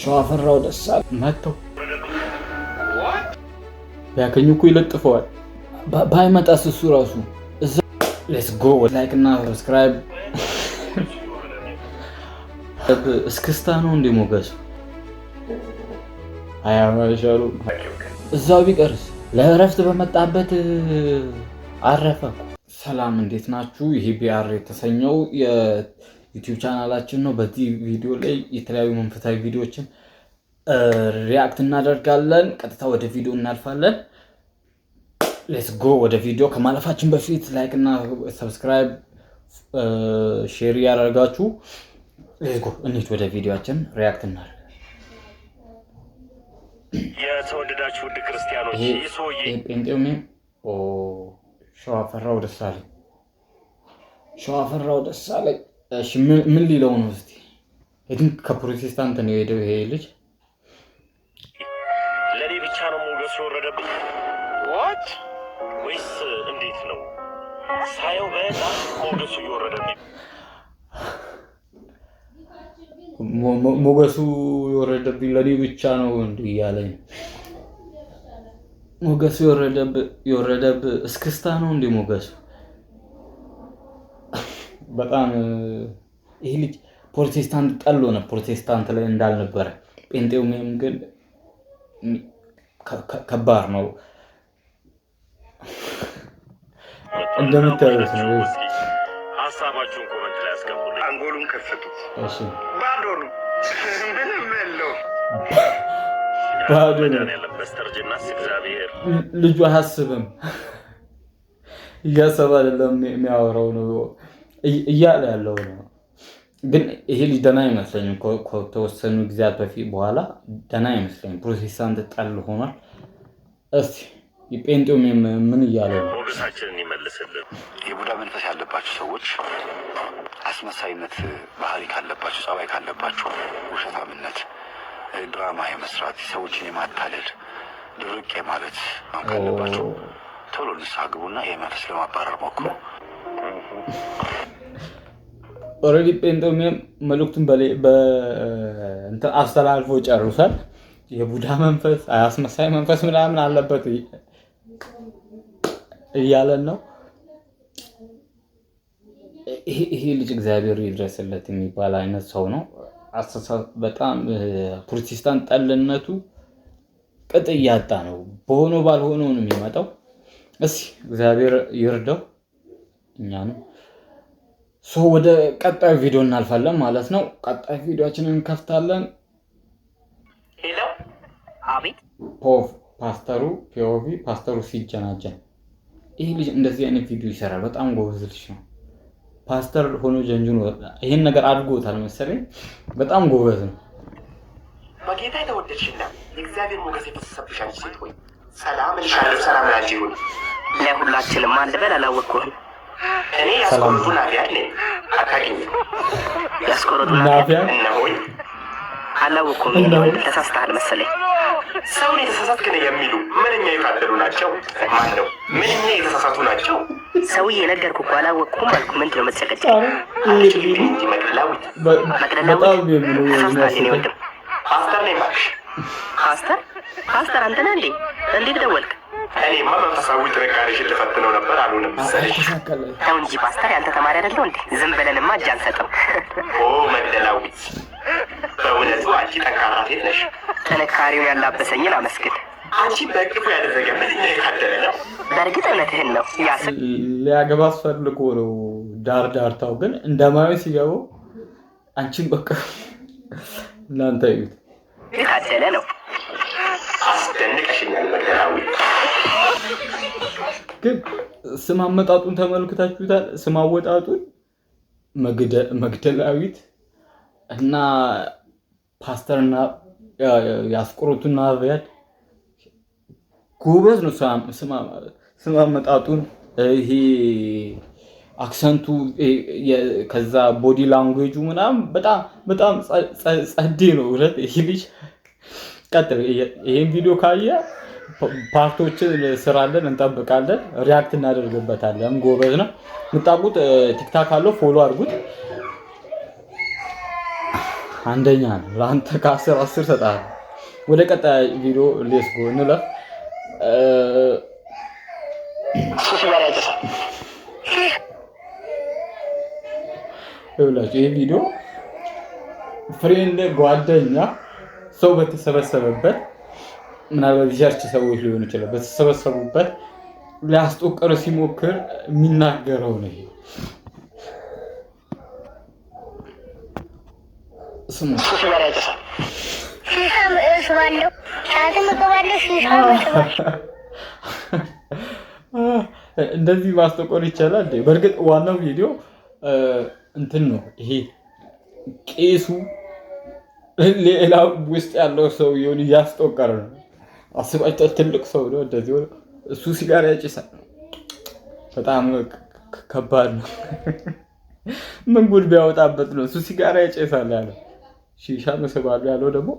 ሸዋፈራው ደሳል መጥተው ቢያገኙ እኮ ይለጥፈዋል። ባይመጣስ እሱ ራሱ እዛ ሌትስ ጎ ላይክ እና ሰብስክራይብ። እስክስታ ነው እንደ ሞገሱ አያማሻሉ እዛው ቢቀርስ ለእረፍት በመጣበት አረፈ። ሰላም እንዴት ናችሁ? ይሄ ቢአር የተሰኘው የዩቲዩብ ቻናላችን ነው። በዚህ ቪዲዮ ላይ የተለያዩ መንፈሳዊ ቪዲዮዎችን ሪአክት እናደርጋለን። ቀጥታ ወደ ቪዲዮ እናልፋለን። ሌትስ ጎ ወደ ቪዲዮ። ከማለፋችን በፊት ላይክ እና ሰብስክራይብ ሼር ያደርጋችሁ ሌትስ ጎ እንሂድ ወደ ቪዲዮአችን ሪአክት እናደርጋለን። የተወደዳችሁ ውድ ክርስቲያኖች ይህ ሰውዬ ጴንጤውም ሸዋፈራው ደሳለኝ እሺ ምን ሊለው ነው? እስቲ እድን ከፕሮቴስታንት ነው የሄደው ይሄ ልጅ። ለኔ ብቻ ነው ሞገሱ የወረደብኝ ወይስ እንዴት ነው? ሳየው በጣም ሞገሱ እየወረደብኝ ሞገሱ የወረደብኝ ለኔ ብቻ ነው እንዲህ እያለኝ ሞገሱ የወረደብ እስክስታ ነው እንዴ ሞገሱ? በጣም ይሄ ልጅ ፕሮቴስታንት ጠሎ ነው። ፕሮቴስታንት ላይ እንዳልነበረ ጴንጤው ምንም ግን ከባድ ነው እንደምታዩት ነው። ሀሳባችሁን ኮሜንት ላይ አስቀምጡ። አንጎሉን ከፈቱት። እሺ ባዶ ነው፣ ምንም የለውም። ባዶ ነው። በስተርጅናስ እግዚአብሔር ልጁ አያስብም። እያሰበ አይደለም የሚያወራው ነው እያለ ያለው ነው። ግን ይሄ ልጅ ደህና አይመስለኝም። ከተወሰኑ ጊዜያት በፊት በኋላ ደህና አይመስለኝም። ፕሮቴስታንት ጠል ሆኗል። እስቲ ጴንጤው ምን እያለ ነው? ሞገሳችንን ይመልስልን። የቡዳ መንፈስ ያለባቸው ሰዎች አስመሳይነት ባህሪ ካለባቸው፣ ጸባይ ካለባቸው፣ ውሸታምነት፣ ድራማ የመስራት፣ ሰዎችን የማታለል፣ ድርቅ ማለት ካለባቸው ቶሎ ንስሐ ግቡና ይሄ መንፈስ ለማባረር ሞክሩ። ኦልሬዲ ጴንጤው መልእክቱን በእንትን አስተላልፎ ጨርሷል። የቡዳ መንፈስ አስመሳይ መንፈስ ምናምን አለበት እያለን ነው። ይሄ ልጅ እግዚአብሔር ይድረስለት የሚባል አይነት ሰው ነው። በጣም ፕሮቴስታንት ጠልነቱ ቅጥ እያጣ ነው። በሆነው ባልሆነው ነው የሚመጣው። እስኪ እግዚአብሔር ይርዳው እኛንም። ወደ ቀጣዩ ቪዲዮ እናልፋለን ማለት ነው። ቀጣዩ ቪዲዮአችንን እንከፍታለን። ሄሎ አቤት። ፓስተሩ ሲጀናጀን ይሄ ልጅ እንደዚህ አይነት ቪዲዮ ይሰራል። በጣም ጎበዝ ልጅ ነው። ፓስተር ሆኖ ጀንጅኖ ይሄን ነገር አድርጎታል መሰለኝ። በጣም ጎበዝ ነው። በጌታ የተወደድሽና የእግዚአብሔር ሞገስ የፈሰሰብሽ አንቺ ሴት ሆይ ሰላም እልሻለሁ። ሰላም ላንቺ ይሁን። ለሁላችንም አንድ በል። አላወቅሁህም። እኔ ያስቆረጡ ናፊያት ነኝ። አታውቂኝም። ያስቆረጡ ናፊያት እነሆኝ። አላወቅሁም። ይሄን ተሳስተሃል መሰለኝ። ሰውን የተሳሳትክ ነው የሚሉ ምንኛ የታደሉ ናቸው። ማን ነው ምንኛ የተሳሳቱ ናቸው? ሰውዬ ነገርኩህ እኮ አላወቅሁም አልኩ። ምንድን ነው የምትጨቀጭቅ? እንጂ መቅደላዊት ተሳስተሃል። እኔ ወንድም ፓስተር ነኝ እባክሽ። ፓስተር አንተ ነህ እንዴ? እንዴት ደወልክ? እኔማ መንፈሳዊ ጥንካሬሽን ልፈትነው ነበር። አልሆነም መሰለሽ። ተው እንጂ ፓስተር፣ ያንተ ተማሪ አይደለሁ እንዴ? ዝም ብለንማ እጅ አንሰጥም። ኦ መቅደላዊት፣ በእውነቱ አንቺ ጠንካራ ሴት ነሽ። ጥንካሬውን ያላበሰኝን አመስግን። አንቺ በቅፉ ያደረገ ምንኛ የታደለ ነው። በእርግጥ እውነትህን ነው። ሊያገባ አስፈልጎ ነው ዳርታው። ግን እንደማየው ሲገባው አንቺን በቃ እናንተ እዩት፣ የታደለ ነው። አስደንቀሽኛል መቅደላዊት። ግን ስም አመጣጡን ተመልክታችሁታል? ስም አወጣጡን መግደላዊት እና ፓስተርና ያስቆሮቱና አብያት ጎበዝ ነው። ስም አመጣጡን ይሄ አክሰንቱ ከዛ ቦዲ ላንጉዌጁ ምናምን በጣም ጸዴ ነው። ይሄ ልጅ ቀጥል። ይሄን ቪዲዮ ካየ ፓርቶችን ስራለን፣ እንጠብቃለን፣ ሪአክት እናደርግበታለን። ጎበዝ ነው። የምታውቁት ቲክታክ አለው፣ ፎሎ አድርጉት። አንደኛ ነው። ለአንተ ከ10 10 ሰጣለሁ። ወደ ቀጣይ ቪዲዮ ሌትስ ጎ እንለፍ። ይኸውላችሁ ይሄ ቪዲዮ ፍሬንድ ጓደኛ ሰው በተሰበሰበበት ምናልባት ቸርች ሰዎች ሊሆኑ ይችላል በተሰበሰቡበት ሊያስጦቀር ሲሞክር የሚናገረው ነው። ስሙ እንደዚህ ማስጠቆር ይቻላል። በእርግጥ ዋናው ቪዲዮ እንትን ነው። ይሄ ቄሱ ሌላ ውስጥ ያለው ሰው ይሁን እያስጠቆረ ነው። አስባችሁ ትልቅ ሰው ነው እንደዚህ እሱ ሲጋራ ያጭሳል። በጣም ከባድ ነው። ምን ጉድ ቢያወጣበት ነው እሱ ሲጋራ ያጭሳል ያለው። ሺሻ መስባሉ ያለው ደግሞ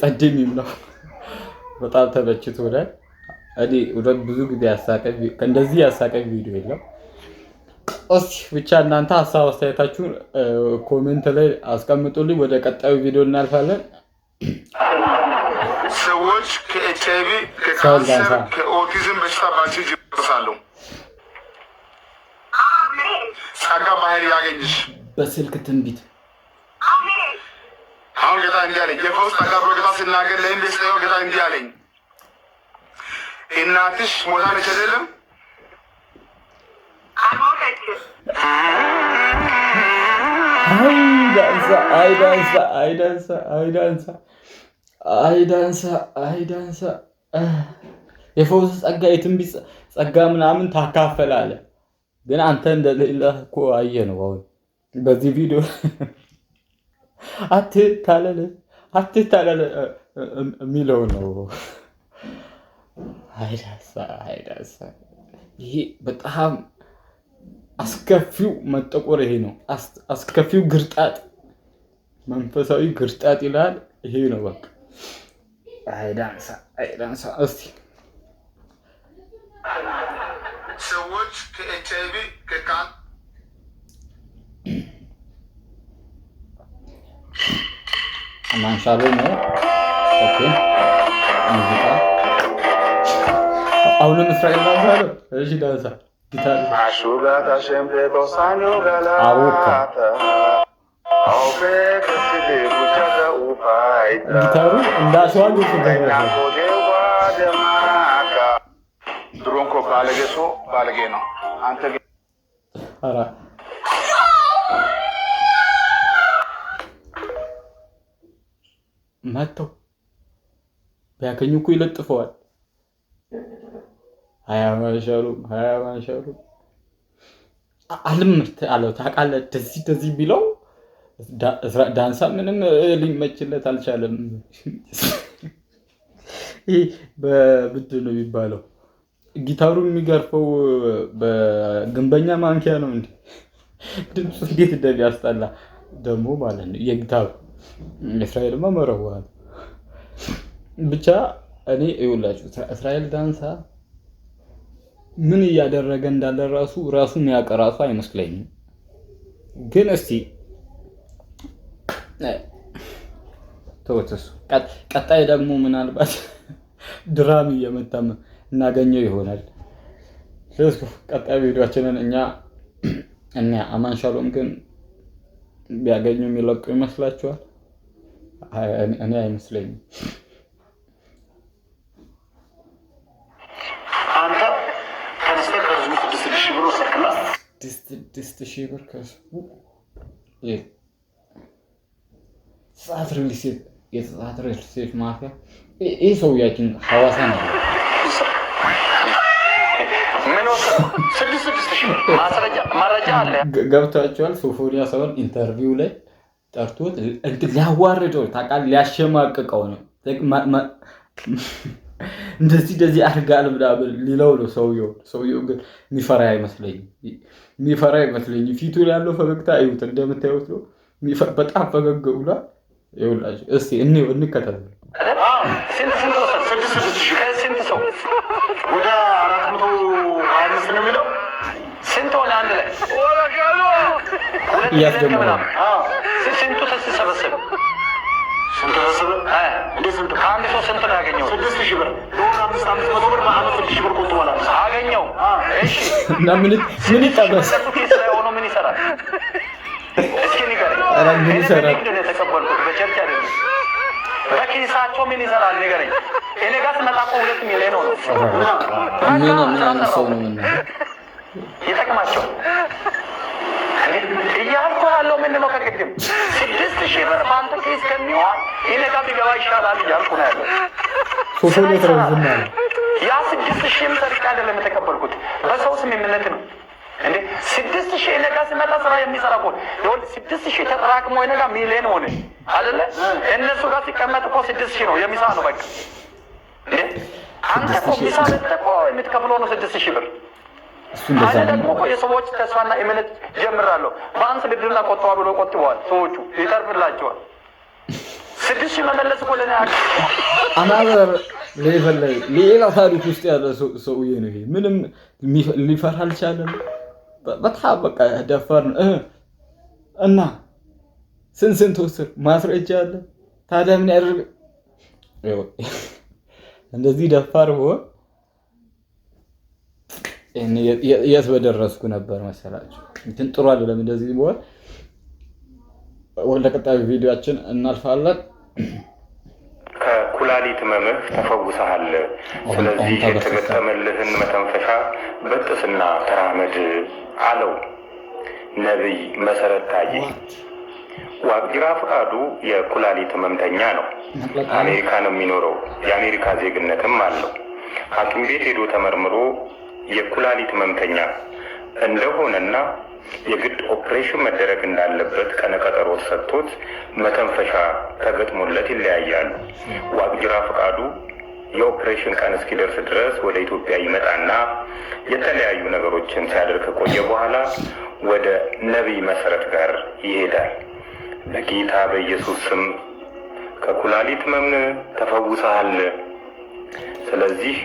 ጸዴም ነው። በጣም ተመችቶናል። እኔ ብዙ ጊዜ እንደዚህ ያሳቀኝ ቪዲዮ የለም። እስኪ ብቻ እናንተ ሀሳብ አስተያየታችሁን ኮሜንት ላይ አስቀምጡልኝ። ወደ ቀጣዩ ቪዲዮ እናልፋለን። ሰዎች ከኤችአይቪ ከካንሰር ከኦቲዝም በሽታ ባንቺ ይደርሳሉ። ጸጋ ባህል ያገኝሽ በስልክ ትንቢት አሁን ጌታ እንዲህ አለኝ። የፈውስ ጸጋ ብሎ ጌታ ሲናገር ለኢንቨስት ነው። ጌታ እንዲህ አለኝ፣ እናትሽ ሞታለች አይደለም? አይዳንሳ የፈውስ ጸጋ የትንቢት ጸጋ ምናምን ታካፈላለህ፣ ግን አንተ እንደሌለ እኮ አየህ ነው። አሁን በዚህ ቪዲዮ አትታለለ የሚለው ነው። አይዳንሳ ይሄ በጣም አስከፊው መጠቆር ይሄ ነው። አስከፊው ግርጣት፣ መንፈሳዊ ግርጣት ይላል። ይሄ ነው በቃ አይዳንሳ። እስቲ ሰዎች ከኤችአይቪ ከካንሰር ማንሻሎ ነው። ኦኬ ሙዚቃ አሁንም እስራኤል ማንሻሎ እሺ ዳንሳ ጊታር ጊታሩ እንዳሸዋል ድሮን እኮ ባለጌ ሰው ባለጌ ነው። አንተ ኧረ መተው ቢያገኙ እኮ ይለጥፈዋል። ሀያ ማንሻሉ አልምርት አለው ታውቃለህ። እንደዚህ ቢለው ዳንሳ ምንም ሊመችለት አልቻለም። ይህ በምንድን ነው የሚባለው? ጊታሩ የሚገርፈው በግንበኛ ማንኪያ ነው እንዴ? ድምፁ እንዴት እንደሚያስጠላ ደግሞ ማለት ነው የጊታሩ። እስራኤልማ መረዋል። ብቻ እኔ ይኸውላችሁ እስራኤል ዳንሳ ምን እያደረገ እንዳለ ራሱን ያውቅ ራሱ አይመስለኝም። ግን እስቲ ተወተሱ ቀጣይ ደግሞ ምናልባት ድራሚ እየመጣም እናገኘው ይሆናል። ስለዚህ ቀጣይ ቪዲዮአችንን እኛ አማን ሻሎም ግን ቢያገኙ የሚለቁ ይመስላችኋል? እኔ አይመስለኝም። አንተ ከነስተህ ከህዝቡ 6,000 ብር ወሰድክና 6,000 ብር ከህዝቡ የሰዓት ሪል ስቴት ማፊያ ይህ ሰውያችን ሐዋሳ ነው። ምን ወሰድክ? 6,000 መረጃ አለ። ገብታችኋል? ሶፎንያስን ኢንተርቪው ላይ ጠርቶት ሊያዋርደው ታውቃለህ፣ ሊያሸማቅቀው ነው። እንደዚህ አድርጋል ምናምን ሊለው ነው ሰውየው ግን የሚፈራ አይመስለኝም። ፊቱ ላይ ያለው ፈገግታ እዩት፣ እንደምታዩት ነው። በጣም ፈገግ ብሏል። ይኸውላችሁ እስቲ እንከታተል። ስንት ወሰድክ? 6,000 ስንት ሰው ወደ 425 ነው የሚለው። ስንት ሆነ አንድ ላይ? እያስደመረ ስንቱ ተሰበሰበ? ስንት ተሰበሰበ? እንዴ ስንት? ከአንድ ሰው ስንት ነው ያገኘው? 6000 ብር ለወር 500 ብር በአመት 6000 ብር ቆጥቧል አገኘው። እሺ እና ምን ይጠበስ? ኬስ ላይ ሆኖ ምን ይሰራል? እስኪ ንገረኝ። ኧረ ምን ይሰራል? ምንድን ነው የተቀበልኩት? በቸርች አይደለም። በኪሳቸው ምን ይሰራል ንገረኝ። እኔ ጋር ስመጣ እኮ 2 ሚሊዮን ነው። ምን አይነት ሰው ነው? ይጠቅማቸው እያልኩ ያለው ምንድን ነው? ከቅድም 6000 ብር በአንተ ኬስ ከሚሆን እኔ ጋር ቢገባ ይሻላል እያልኩ ነው ያለው። ሶሶ ለተረዝም ነው ያ 6000 ሰርቅ አይደለም የተቀበልኩት፣ በሰው ስምምነት ነው። እንዴ 6000 እኔ ጋር ሲመጣ ስራ የሚሰራ እኮ ይሁን 6000 ተጠራቅሞ እኔ ጋር ሚሊዮን ሆነ አይደለ? እነሱ ጋር ሲቀመጥ እኮ 6000 ነው የሚሳ ነው በቃ። እንዴ አንተ እኮ ሚሳ ለተቆ የምትከፍለው ነው 6000 ብር። አይ ደግሞ እኮ የሰዎች ተስፋና እምነት ጀምራለሁ። ባንክ ብድርና ቆጥባ ብሎ ቆጥበዋል ሰዎቹ፣ ይተርፍላቸዋል። 6000 መመለስ እኮ ለኔ አናበር ሌቨል ላይ ሌላ ታሪክ ውስጥ ያለ ሰውዬ ነው ይሄ። ምንም ሊፈራ አልቻለም። በጣም በቃ ደፋር ነው እና ስንት ወስር ማስረጃ አለ። ታዲያ ምን ያደርግ? እንደዚህ ደፋር ሆነ የት በደረስኩ ነበር መሰላችሁ። እንትን ጥሩ አይደለም እንደዚህ ቢሆን። ወደ ቀጣዩ ቪዲዮአችን እናልፋለን። ከኩላሊት ህመምህ ተፈውሰሃል። ስለዚህ የተገጠመልህን መተንፈሻ በጥስና ተራመድ አለው ነብይ መሰረት ታዬ። ዋቅጅራ ፈቃዱ የኩላሊት ህመምተኛ ነው። አሜሪካ ነው የሚኖረው። የአሜሪካ ዜግነትም አለው። ሐኪም ቤት ሄዶ ተመርምሮ የኩላሊት ህመምተኛ እንደሆነና የግድ ኦፕሬሽን መደረግ እንዳለበት ቀነቀጠሮ ተሰጥቶት መተንፈሻ ተገጥሞለት ይለያያሉ። ዋቅጅራ ፈቃዱ የኦፕሬሽን ቀን እስኪደርስ ድረስ ወደ ኢትዮጵያ ይመጣና የተለያዩ ነገሮችን ሲያደርግ ከቆየ በኋላ ወደ ነብይ መሰረት ጋር ይሄዳል። በጌታ በኢየሱስ ስም ከኩላሊት ህመም ተፈውሰሃል። ስለዚህ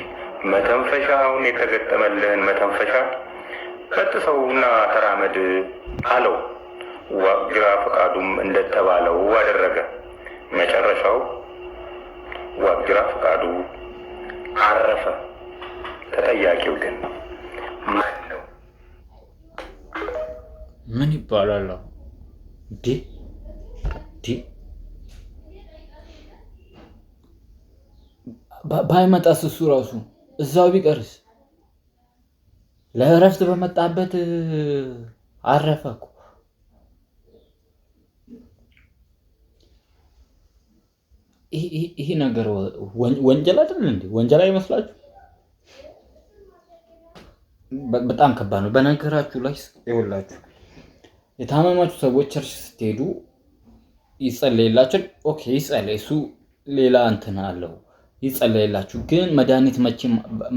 መተንፈሻውን የተገጠመልህን መተንፈሻ ቀጥሰውና ተራመድ አለው። ዋቅጅራ ፈቃዱም እንደተባለው አደረገ። መጨረሻው ዋቅጅራ ፈቃዱ አረፈ። ተጠያቂው ግን ማን ነው? ምን ይባላል? ባይመጣስ እሱ ራሱ እዛው ቢቀርስ? ለእረፍት በመጣበት አረፈ እኮ። ይሄ ነገር ወንጀል አይደል እንዴ? ወንጀል አይመስላችሁ? በጣም ከባድ ነው። በነገራችሁ ላይ ይኸውላችሁ የታመማችሁ ሰዎች ቸርች ስትሄዱ ይጸለይላችሁ። ኦኬ ይጸለይ፣ እሱ ሌላ እንትን አለው ይጸለይላችሁ። ግን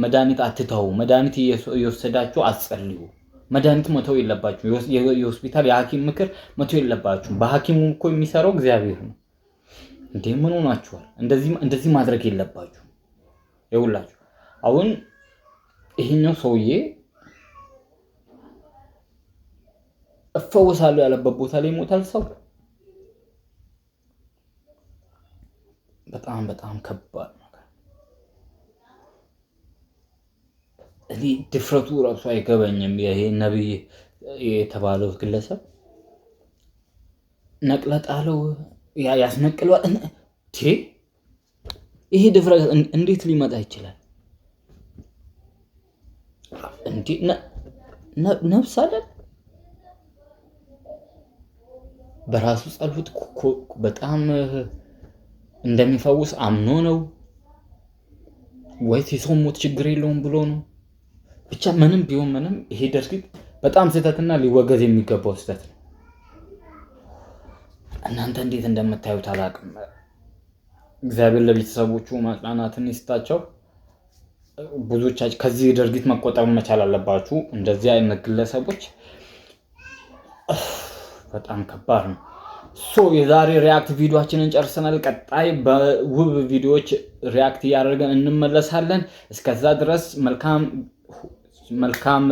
መድኃኒት አትተው። መድኃኒት እየወሰዳችሁ አትጸልዩ። መድኃኒት መተው የለባችሁ። የሆስፒታል የሐኪም ምክር መተው የለባችሁ። በሐኪሙ እኮ የሚሰራው እግዚአብሔር ነው። እንዴ ምን ሆናችኋል? እንደዚህ ማድረግ የለባችሁ። ይኸውላችሁ አሁን ይሄኛው ሰውዬ እፈወሳለሁ ያለበት ቦታ ላይ ይሞታል ሰው። በጣም ከባድ ነው። እኔ ድፍረቱ ራሱ አይገበኝም። ይሄ ነብይ የተባለው ግለሰብ ነቅለጣለው ያስነቅሏል። ይሄ ድፍረት እንዴት ሊመጣ ይችላል? እንዴ ነፍስ አይደል? በራሱ ጸሎት በጣም እንደሚፈውስ አምኖ ነው ወይስ የሰው ሞት ችግር የለውም ብሎ ነው? ብቻ ምንም ቢሆን ምንም ይሄ ድርጊት በጣም ስህተትና ሊወገዝ የሚገባው ስህተት ነው። እናንተ እንዴት እንደምታዩት አላውቅም። እግዚአብሔር ለቤተሰቦቹ ማጽናናትን ይስጣቸው። ብዙዎቻችሁ ከዚህ ድርጊት መቆጠብ መቻል አለባችሁ። እንደዚህ አይነት ግለሰቦች በጣም ከባድ ነው። የዛሬ ሪያክት ቪዲዮአችንን ጨርሰናል። ቀጣይ በውብ ቪዲዮዎች ሪያክት እያደረገን እንመለሳለን። እስከዛ ድረስ መልካም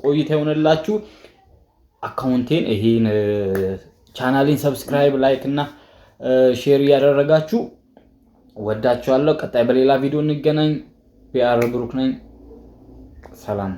ቆይታ ይሆንላችሁ። አካውንቴን ይሄን ቻናሌን ሰብስክራይብ ላይክ እና ሼር ያደረጋችሁ ወዳችኋለሁ ቀጣይ በሌላ ቪዲዮ እንገናኝ ቢአር ብሩክ ነኝ ሰላም